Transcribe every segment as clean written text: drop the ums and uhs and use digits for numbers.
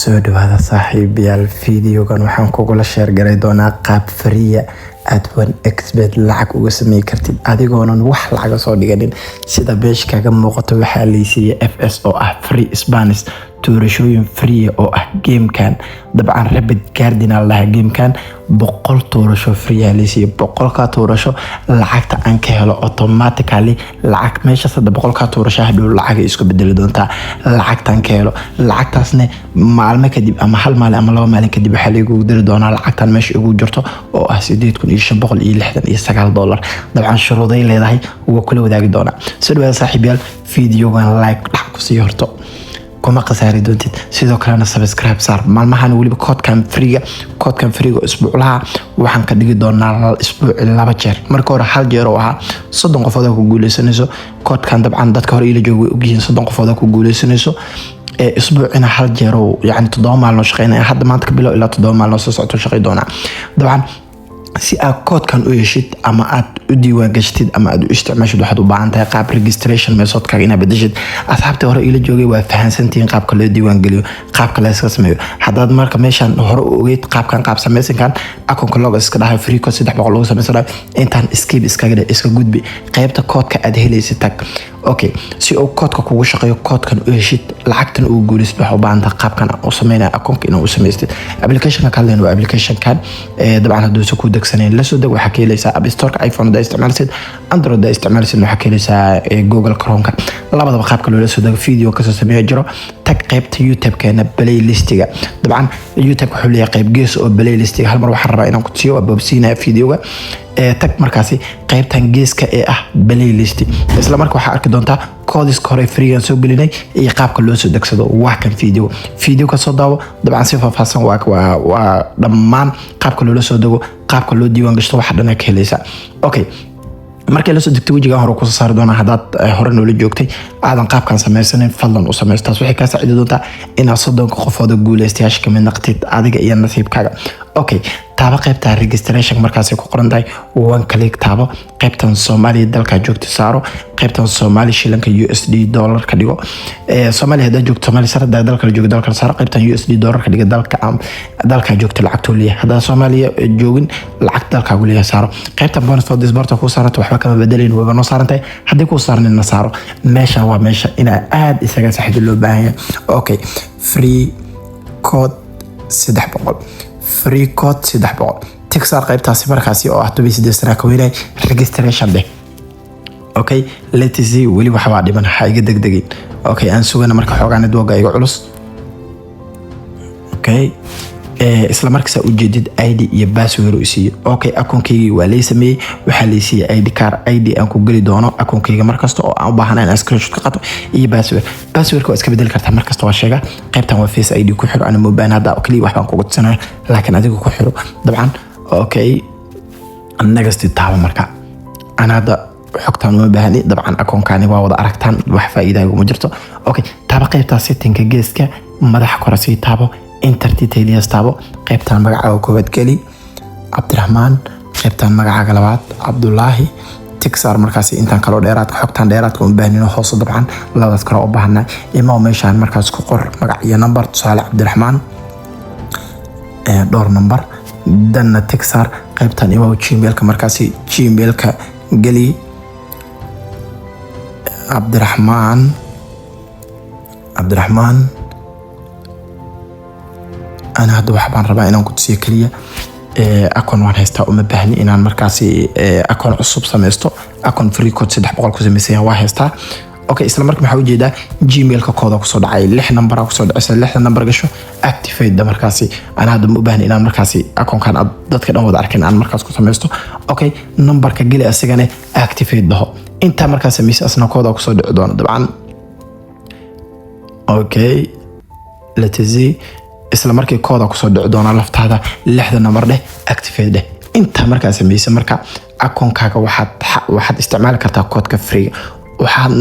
soo dhawaada saaxiibayaal fiidiyogan waxaan kugula sheer garay doonaa qaab fariya aad wan expert lacag uga sameey kartid adigoonan wax laga soo dhiganin sida beesh kaga muuqato waxa la siiyay FS oo ah free Spanish tuurashooyin free oo ah gamekan dabcan Rapid Garden la gamekan 100 tuurasho free la siiyay 100 ka tuurasho lacagta aan ka helo automatically lacag meesha 100 ka tuurasho hadhow lacag isku bedeli doonta lacagtan ka helo lacagtaasna maalmo kadib ama hal maalin ama laba maalin kadib waxa lagu diri doonaa lacagtan meesha ugu jirto oo ah $869 dabcan shuruuday leedahay oo kula wadaagi doona sidoo saaxiibayaal fiidiyogan like dhac ku sii horto kuma qasaari doontid sidoo kale subscribe saar maalmahan waliba koodkan freega isbuuclaha waxaan ka dhigi doonaa isbuuc laba jeer marka hore hal jeer oo ah 30 qofood ku guuleysanayso koodkan dabcan dadka hore ila joogo ogyihiin 30 qofood ku guuleysanayso اسبوعنا حال جيرو يعني تضام على شقينا حد ما تقبله الا تضام على صوت شقي دونا طبعا si aad koodkan u yeeshid ama aad u diiwaan gashtid ama aad u isticmaashid waxaad u baahan tahay qaab registration methodka inaad bedeshid asxaabta hore ila joogay waa fahansantiin qaabka loo diiwaan geliyo qaabka la iska sameeyo hadaad marka meeshan hore u ogeyd qaabkan qaab sameeysan akoonka log iska dhahay free code 300 loo sameeyay intaan skip iska gudbi qaybta koodka aad helaysid tag okay si oo koodka kugu shaqeeyo koodkan u yeeshid lacagtan uu guulisto waxa u baahan tahay qaabkan u sameeyay akoonka inuu u sameeystid application ka kale waa application kan dabcan haduu ku degsaneen la soo deg waxa ka helaysaa App Store ka iPhone da isticmaalsid Android da isticmaalsid waxa ka helaysaa Google Chrome ka labadaba qaabka loo soo deg video ka soo sameeyo jiro tag qaybta YouTube kana playlistiga dabcan YouTube wuxuu leeyahay qayb gees oo playlistiga hal mar waxa rabaa inaan ku tiyo abobsiina videoga tag markaasi qaybtan geeska ee ah playlist isla markaa waxa arki doontaa koodis hore free soo gelinay iyo qaabka loo soo degsado wax kan video ka soo daawo dabcan si faahfaahsan waa dhammaan qaabka loo soo dago qaabka loo diiwaan gashto waxa dhan ka helaysa okay markay la soo degtay wajiga hore ku soo saar doona hadaad hore noola joogtay aadan qaabkan sameeysan fadlan u sameeystaas waxay ka saacido doontaa in 30 qofood guuleystayaasha kamid noqotid adiga iyo nasiibkaaga okay taaba qaybta registration markaas ku qoran tahay one click taabo qaybtan Soomaaliya dalka joogto saaro qaybtan Soomaali shilinka USD dollar ka dhigo Soomaaliya hada joogto Soomaali sarada dalka joogto dalka saaro qaybtan USD dollar ka dhigo dalka joogto lacagto leeyahay hada Soomaaliya joogin lacag dalka ugu leeyahay saaro qaybtan bonus for this barta ku saarto waxba kama bedelin waba noo saarantay hadii ku saarnina saaro meesha waa meesha ina aad isaga saxiid loo baahan yahay okay free code 300 free code 300 تكسر قيبتاasi markaasi oo ah 28 sano ka weynay registration de okay let's see wali waxa waa dhiman xayga degdegin okay aan sugana marka xoogaan dooga iga culus okay isla markaas u jeedid ID iyo password u siiyay okay akoonkayga waa la sameeyay waxa la siiyay ID card ID aan ku gali doono akoonkayga markasta oo aan u baahanahay in screenshot ka qato iyo passwordka iska bedel kartaa markasta waa sheega qaybtan waa face ID ku xiro ana mobile hada oo kaliya wax baan kugu tusanahay laakiin adigu ku xiro dabcan okay next taaba marka ana hada xogtaan uma baahni dabcan akoonkani waa wada aragtaan wax faa'iido ugu jirto okay taaba qaybta settingka geeska madax korasi taabo enter details taabo qaybtan magaca koobad gali Cabdiraxmaan qaybtan magaca labaad Cabdullaahi tixar markaas intaan kala dheeraad xogtaan dheeraad ku baahnino hoos dabcan labadaas kala u baahnaa ima meeshaan markaas ku qor magac iyo number tusaale Cabdiraxmaan door number danna tixar qaybtan ima gmail-ka markaas gmail-ka gali Cabdiraxmaan أنا هذا واحد ربع إنهم كنت سيكلية أكون وان هستا وما بهني إن مركزي أكون عصب سمستو أكون فري كود 300 كوزي مسيا واحد أوكي إسلام مركب حاول جدا جيميل ككودا كصود عاي لح نمبر كصود أصل لح نمبر قشوا أكتيفيت ده مركزي أنا هذا مو بهني إن مركزي أكون كان ضد كده وضع لكن أنا مركز كسمستو أوكي نمبر كجيل أسجنه أكتيفيت ده أنت مركز ميس أصلا كودا كصود عدوان طبعا أوكي لتزي isla markii kooda ku soo dhici doona laftaada 6 number leh activate leh inta markaa sameeyay marka akoonkaaga waxaad isticmaali kartaa koodka free waxaad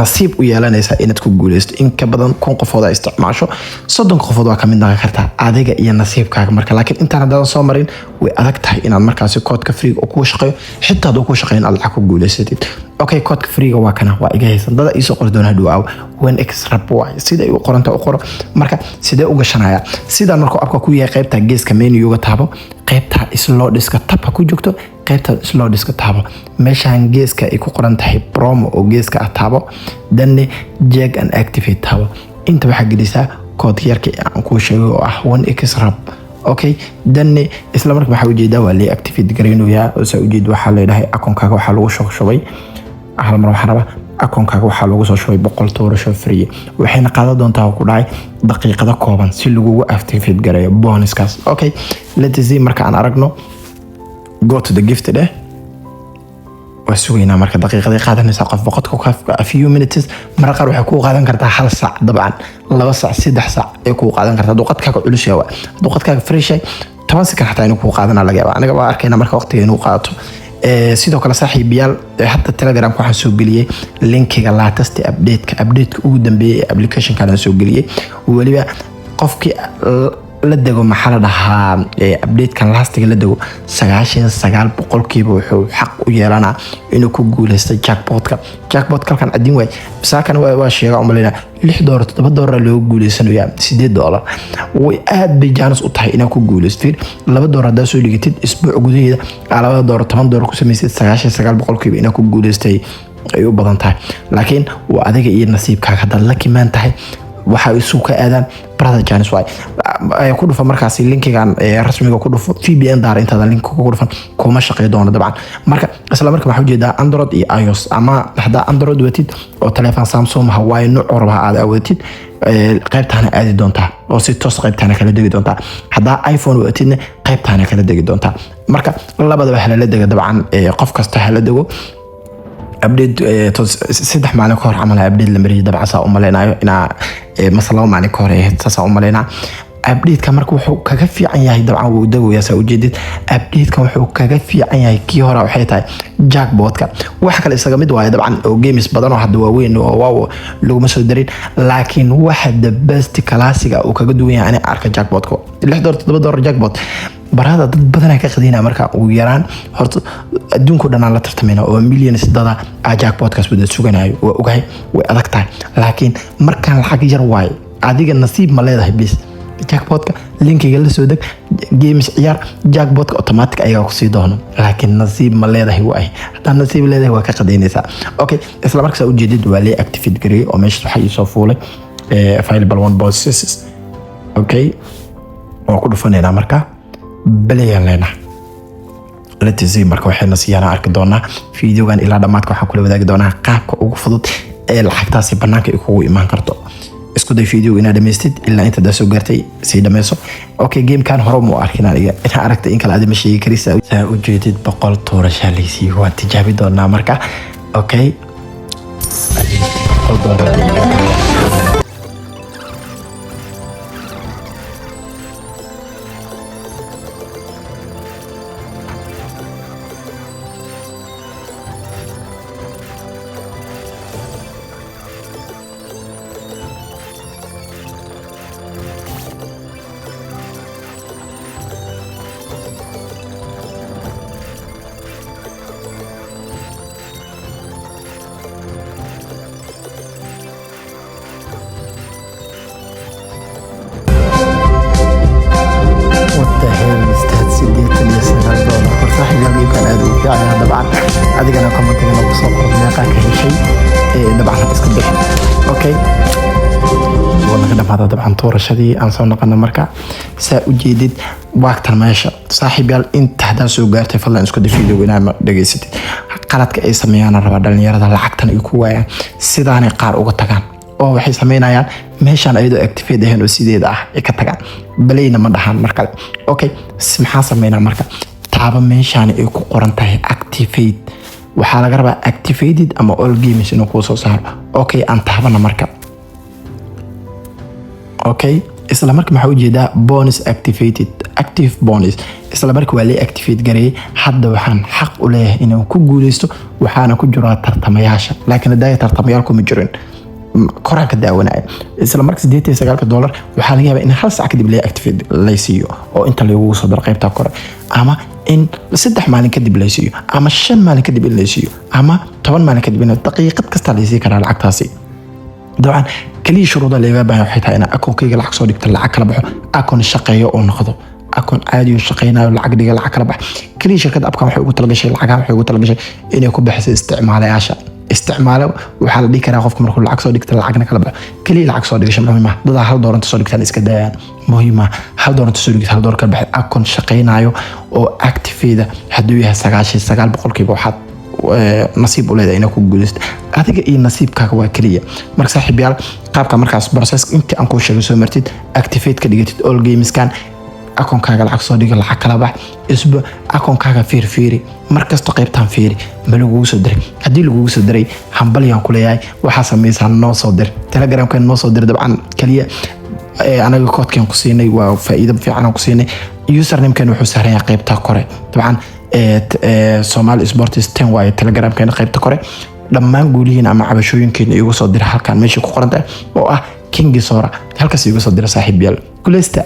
nasiib u yeelanaysaa inaad ku guuleysto in ka badan 1000 qofood ay isticmaasho 30 qofood waa kamid noqon kartaa adiga iyo nasiibkaaga marka laakiin inta hadaan soo marin way adag tahay inaad markaas koodka free oo ku shaqeeyo xitaa haduu ku shaqeyn aad lacag ku guuleysatid okay code free waa kana waa iga haysan dada isoo qori doona hadhow wan extra way sida ay u qoranta u qoro marka sidee u gashanaya sida markuu abka ku yahay qaybta geeska menu ga taabo qaybta slow diska tabka ku joogto qaybta slow diska taabo meeshaan geeska ay ku qoran tahay promo oo geeska taabo danne jag and activate taabo inta waxa gelisaa code yarka aan ku sheego oo ah wan extra okay danne isla markaa waxa ujeedaa waa la activate gareynaya oo soo ujeed waxa leedahay akoonkaaga waxa lagu soo shubay hal mar waxa raba akoonkaaga waxa lagu soo shubay $100 free waxayna qaadan doontaa ku dhacay daqiiqada kooban si lagu activate gareeyo bonuskaas okay let's see marka aan aragno go to the gift day وسوينا marka daqiiqada qaadanaysa qof boqodka ka a few minutes mar qaar waxa ku qaadan kartaa hal saac dabcan 2 saac 3 saac ee ku qaadan kartaa duqadkaaga culus yahay duqadkaaga fresh ay 10 second hatta inuu ku qaadana laga yaabaa aniga waa arkayna marka waqtiga inuu qaato sidoo kale saaxiibayaal hadda Telegram waxaan soo galiyay linkiga latest update ugu dambeeyay application kana soo galiyay waliba qofkii la dago maxaa la dhahaa update kan lastiga la dago 99% wuxuu xaq u yeelanaa inuu ku guuleysto jackpot kalkan adin way saakan waa sheega umalina $6 $7 loo guuleysanayaa $8 way aad bay jaanis u tahay inaa ku guuleysto $2 hadaa soo dhigatid isbuuc gudaheeda $10 $10 ku sameeysid 99% inaa ku guuleystay ay u badan tahay laakiin waa adiga iyo nasiibkaaga hadda lucky man tahay waxa isu ka aadan brother Janis way ay ku dhufan markaas linkigan rasmiga ku dhufo VPN daar inta link ku dhufan kuma shaqeeyo doona dabcan marka isla markaa waxa ujeedaa Android iyo iOS ama hada Android watid oo telefoon Samsung Huawei nooc orba aad watid qaybtaana aadi doonta oo si toos qaybtaana kala degi doonta hada iPhone watidna qaybtaana kala degi doonta marka labadaba waxa la dega dabcan qof kasta hala dego update saddex maalin ka hor camal update la mariyay dabcan saa u maleynayo ina mas'ala maalin ka hor ee saa u maleyna update ka marka wuxuu kaga fiican yahay dabcan uu dagoya saa ujeedid update ka wuxuu kaga fiican yahay kii hore waxay tahay jackpotka wax kale isaga mid waayo dabcan oo games badan oo hadda waaweyn oo waaw lagu soo darin laakiin waxa the best classic uu kaga duwan yahay arka jackpotka $6 $7 jackpot barada dad badan ka qadina marka uu yaraan horta adduunku dhanaan la tartamayna oo millions dada jackpotkaas wada suganayo waa ogahay way adag tahay laakiin markaan lacag yar waay adiga nasiib ma leedahay bis jackpotka linkiga la soo dag games ciyaar jackpotka automatic ayaa ku sii doono laakiin nasiib ma leedahay waay haddii nasiib leedahay waa ka qadeynaysaa okay isla markaas u jeedid waa la activate gareey oo meesha waxa soo fuulay available one bosses okay oo ku dhufanayna marka balayan leena let's see marka waxayna siyaana arki doonaa fiidiyogan ilaa dhamaadka waxaan kula wadaagi doonaa qaabka ugu fudud ee lacagtaasi banaanka kugu iman karto isku day fiidiyo inaad dhameystid ilaa inta soo gaartay si dhameeso okay game kan hore mu arkin aniga inta aragtay in kala aad ma sheegi karaysaa saa u jeedid $100 shalaysi waa tijaabi doonaa marka okay adigana commentiga nagu soo qor meeqa ka heshay dabcan iska bixin okay walaga dhamaada dabcan toorashadii aan soo noqono marka saa u jeedid waqtan meesha saaxiibayaal inta hadaa soo gaartay fadlan isku dafiido inaad dhageysatid qaladka ay sameeyaan raba dhalinyarada lacagtan ay ku waayaan sidaanay qaar uga tagaan oo waxay sameynayaan meeshan ayadoo activate ahayn oo sideeda ah ay ka tagaan balayna ma dhahan marka okay maxaa sameynaa marka taaba meeshan ay ku qoran tahay activate waxaa laga rabaa activated ama all games inuu ku soo saaro okay aan taabana marka okay isla marka maxaa ujeedaa bonus activated active bonus isla marka waa la activate gareeyay hadda waxaan xaq u leeyahay inaan ku guuleysto waxaana ku jira tartamayaasha laakiin haday tartamayaal kuma jirin koranka daawanaya isla marka $89 waxaa laga yaabaa in hal saac kadib la activate la siiyo oo inta lagu soo dar qaybta kore ama in 3 maalin kadib la siiyo ama 5 maalin kadib in la siiyo ama 10 maalin kadib in daqiiqad kasta la sii karaa lacagtaasi dabcan kaliya shuruuda leeyahay baa waxay tahay in akoonkayga lacag soo dhigto lacag kala baxo akoon shaqeeyo oo noqdo akoon caadi oo shaqeynayo lacag dhiga lacag kala bax kaliya shirkad abka waxay ugu talagashay lacagaha waxay ugu talagashay inay ku bixiso isticmaalayaasha isticmaalo waxa la dhigi karaa qofka markuu lacag soo dhigto lacagna kala baxo kaliya lacag soo dhigasho muhiim ah dad hal dooran soo dhigtaan iska daayaan muhiim ah hal dooran soo dhigto hal door kala bax akoon shaqeynayo oo active haduu yahay 99% waxaad nasiib u leedahay inaad ku guulaysto adiga iyo nasiibkaaga waa kaliya marka saaxiibayaal qaabka markaas process inta aan ku sheegay soo martid activate ka dhigatid all games kan akoonkaaga lacag soo dhiga lacag kala bax isba akoonkaaga fiiri markasta qaybtaan fiiri ma lagu soo diray hadii lagu soo diray hambaliyaan ku leeyahay waxa sameeysan noo soo dir telegramka noo soo dir dabcan kaliya anaga koodkan ku siinay waa faa'iido fiican ku siinay username-kan wuxuu saaran yahay qaybta kore dabcan Somali Sports 10 waa telegramka qaybta kore dhammaan guulihiin ama cabashooyinkeena igu soo dir halkan meesha ku qoran oo ah King Sora halkaas igu soo dir saaxiibayaal kuleysta